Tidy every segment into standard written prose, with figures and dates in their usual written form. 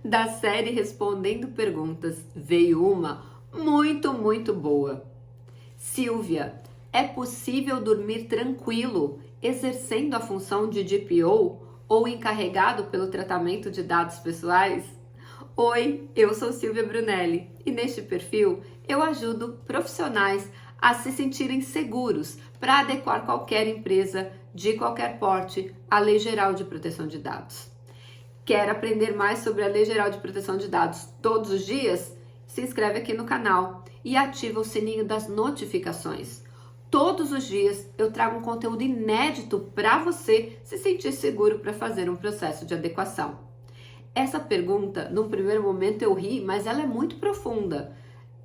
Da série Respondendo Perguntas, veio uma muito boa. Silvia, é possível dormir tranquilo exercendo a função de DPO ou encarregado pelo tratamento de dados pessoais? Oi, eu sou Silvia Brunelli e neste perfil eu ajudo profissionais a se sentirem seguros para adequar qualquer empresa de qualquer porte à Lei Geral de Proteção de Dados. Quer aprender mais sobre a Lei Geral de Proteção de Dados todos os dias? Se inscreve aqui no canal e ativa o sininho das notificações. Todos os dias eu trago um conteúdo inédito para você se sentir seguro para fazer um processo de adequação. Essa pergunta, num primeiro momento eu ri, mas ela é muito profunda.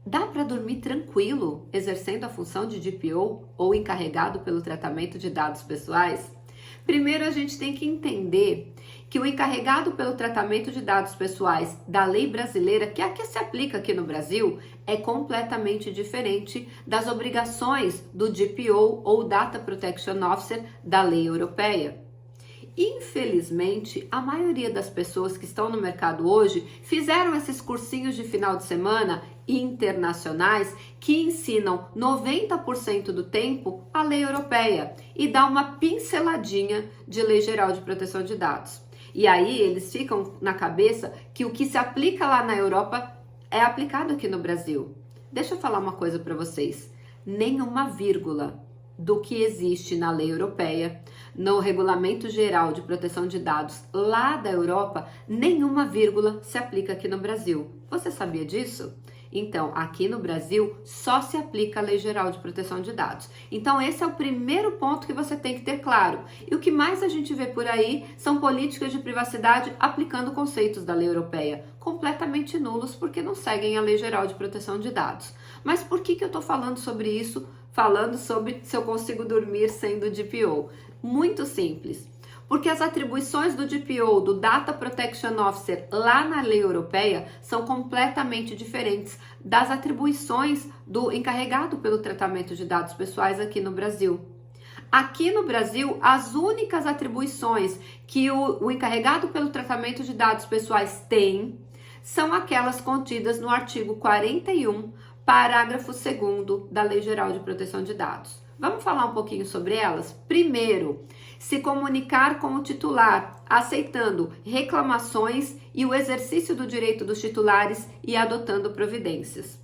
Dá para dormir tranquilo exercendo a função de DPO ou encarregado pelo tratamento de dados pessoais? Primeiro a gente tem que entender que o encarregado pelo tratamento de dados pessoais da lei brasileira, que é a que se aplica aqui no Brasil, é completamente diferente das obrigações do DPO ou Data Protection Officer da lei europeia. Infelizmente, a maioria das pessoas que estão no mercado hoje fizeram esses cursinhos de final de semana internacionais que ensinam 90% do tempo a lei europeia e dá uma pinceladinha de Lei Geral de Proteção de Dados. E aí eles ficam na cabeça que o que se aplica lá na Europa é aplicado aqui no Brasil. Deixa eu falar uma coisa para vocês. Nenhuma vírgula do que existe na lei europeia, no Regulamento Geral de Proteção de Dados lá da Europa, nenhuma vírgula se aplica aqui no Brasil. Você sabia disso? Então, aqui no Brasil, só se aplica a Lei Geral de Proteção de Dados. Então, esse é o primeiro ponto que você tem que ter claro. E o que mais a gente vê por aí são políticas de privacidade aplicando conceitos da lei europeia, completamente nulos porque não seguem a Lei Geral de Proteção de Dados. Mas por que eu estou falando sobre isso? Falando sobre se eu consigo dormir sendo DPO? Muito simples. Porque as atribuições do DPO, do Data Protection Officer, lá na lei europeia, são completamente diferentes das atribuições do encarregado pelo tratamento de dados pessoais aqui no Brasil. Aqui no Brasil, as únicas atribuições que o encarregado pelo tratamento de dados pessoais tem são aquelas contidas no artigo 41, parágrafo 2º da Lei Geral de Proteção de Dados. Vamos falar um pouquinho sobre elas? Primeiro, se comunicar com o titular, aceitando reclamações e o exercício do direito dos titulares e adotando providências.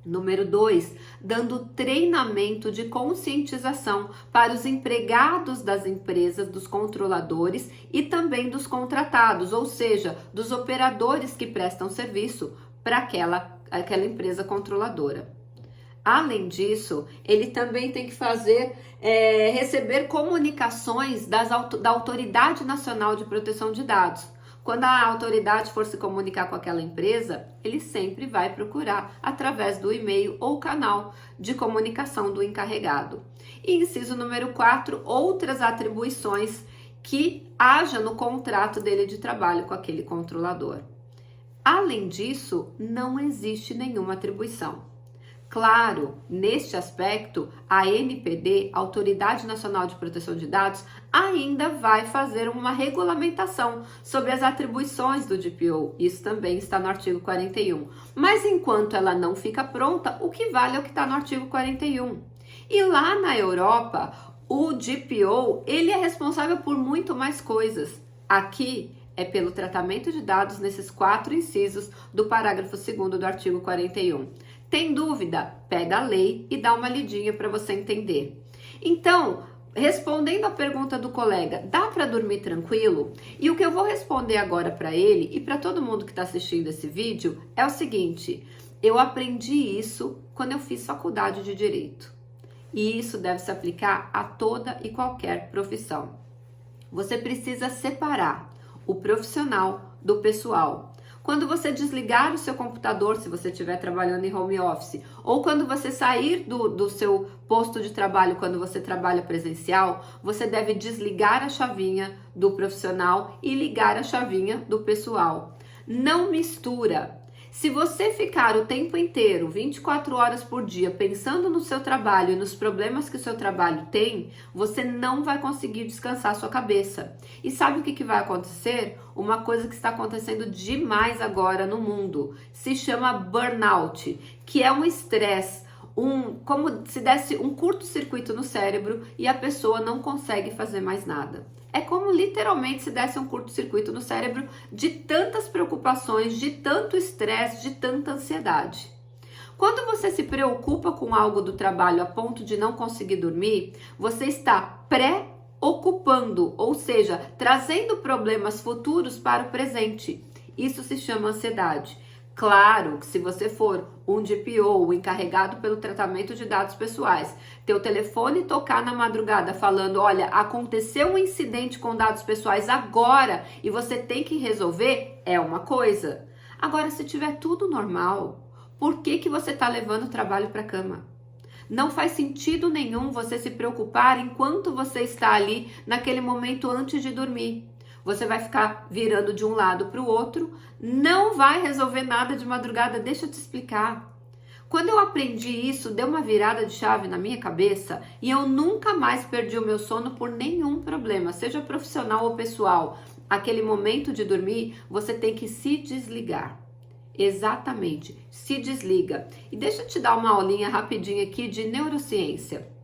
Número 2, dando treinamento de conscientização para os empregados das empresas, dos controladores e também dos contratados, ou seja, dos operadores que prestam serviço para aquela empresa controladora. Além disso, ele também tem que receber comunicações da Autoridade Nacional de Proteção de Dados. Quando a autoridade for se comunicar com aquela empresa, ele sempre vai procurar através do e-mail ou canal de comunicação do encarregado. E inciso número 4, outras atribuições que haja no contrato dele de trabalho com aquele controlador. Além disso, não existe nenhuma atribuição. Claro, neste aspecto, a ANPD, Autoridade Nacional de Proteção de Dados, ainda vai fazer uma regulamentação sobre as atribuições do DPO. Isso também está no artigo 41. Mas enquanto ela não fica pronta, o que vale é o que está no artigo 41. E lá na Europa, o DPO, ele é responsável por muito mais coisas. Aqui é pelo tratamento de dados nesses 4 incisos do parágrafo 2º do artigo 41. Tem dúvida? Pega a lei e dá uma lidinha para você entender. Então, respondendo a pergunta do colega, dá para dormir tranquilo? E o que eu vou responder agora para ele e para todo mundo que está assistindo esse vídeo é o seguinte: eu aprendi isso quando eu fiz faculdade de Direito. E isso deve se aplicar a toda e qualquer profissão. Você precisa separar o profissional do pessoal. Quando você desligar o seu computador, se você estiver trabalhando em home office, ou quando você sair do seu posto de trabalho, quando você trabalha presencial, você deve desligar a chavinha do profissional e ligar a chavinha do pessoal. Não mistura. Se você ficar o tempo inteiro, 24 horas por dia, pensando no seu trabalho e nos problemas que o seu trabalho tem, você não vai conseguir descansar a sua cabeça. E sabe o que vai acontecer? Uma coisa que está acontecendo demais agora no mundo. Se chama burnout, que é um estresse, como se desse um curto-circuito no cérebro e a pessoa não consegue fazer mais nada. É como literalmente se desse um curto-circuito no cérebro de tantas preocupações, de tanto estresse, de tanta ansiedade. Quando você se preocupa com algo do trabalho a ponto de não conseguir dormir, você está pré-ocupando, ou seja, trazendo problemas futuros para o presente. Isso se chama ansiedade. Claro que se você for um DPO, o encarregado pelo tratamento de dados pessoais, teu telefone tocar na madrugada falando, olha, aconteceu um incidente com dados pessoais agora e você tem que resolver, é uma coisa. Agora, se tiver tudo normal, por que você está levando o trabalho para a cama? Não faz sentido nenhum você se preocupar enquanto você está ali naquele momento antes de dormir. Você vai ficar virando de um lado para o outro, não vai resolver nada de madrugada, deixa eu te explicar. Quando eu aprendi isso, deu uma virada de chave na minha cabeça e eu nunca mais perdi o meu sono por nenhum problema, seja profissional ou pessoal. Aquele momento de dormir, você tem que se desligar. Exatamente, se desliga. E deixa eu te dar uma aulinha rapidinha aqui de neurociência.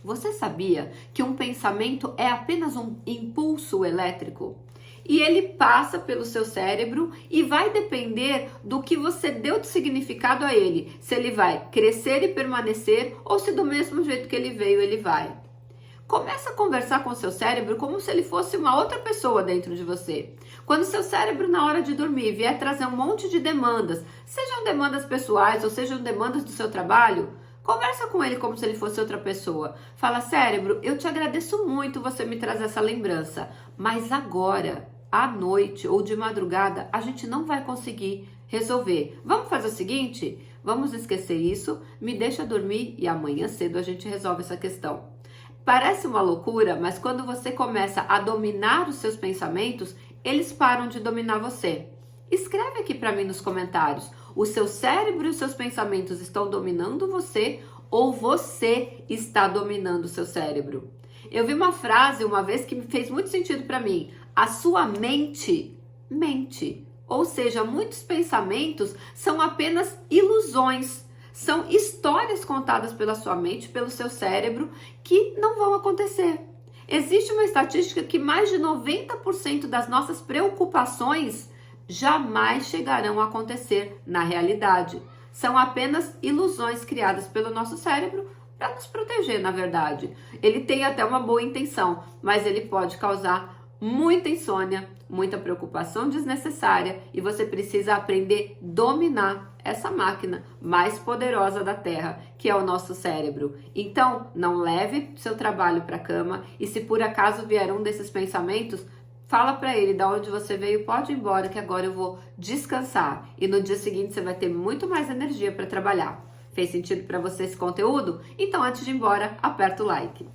Você sabia que um pensamento é apenas um impulso elétrico? E ele passa pelo seu cérebro e vai depender do que você deu de significado a ele. Se ele vai crescer e permanecer ou se do mesmo jeito que ele veio, ele vai. Começa a conversar com o seu cérebro como se ele fosse uma outra pessoa dentro de você. Quando seu cérebro, na hora de dormir, vier trazer um monte de demandas, sejam demandas pessoais ou sejam demandas do seu trabalho, conversa com ele como se ele fosse outra pessoa. Fala, cérebro, eu te agradeço muito você me trazer essa lembrança, mas agora, à noite ou de madrugada, a gente não vai conseguir resolver. Vamos fazer o seguinte? Vamos esquecer isso, me deixa dormir e amanhã cedo a gente resolve essa questão. Parece uma loucura, mas quando você começa a dominar os seus pensamentos, eles param de dominar você. Escreve aqui para mim nos comentários. O seu cérebro e os seus pensamentos estão dominando você ou você está dominando o seu cérebro? Eu vi uma frase uma vez que fez muito sentido para mim. A sua mente mente. Ou seja, muitos pensamentos são apenas ilusões. São histórias contadas pela sua mente, pelo seu cérebro, que não vão acontecer. Existe uma estatística que mais de 90% das nossas preocupações jamais chegarão a acontecer na realidade. São apenas ilusões criadas pelo nosso cérebro para nos proteger, na verdade. Ele tem até uma boa intenção, mas ele pode causar muita insônia, muita preocupação desnecessária e você precisa aprender a dominar essa máquina mais poderosa da Terra, que é o nosso cérebro. Então, não leve seu trabalho para a cama e se por acaso vier um desses pensamentos, fala para ele de onde você veio, pode ir embora que agora eu vou descansar. E no dia seguinte você vai ter muito mais energia para trabalhar. Fez sentido para você esse conteúdo? Então, antes de ir embora, aperta o like.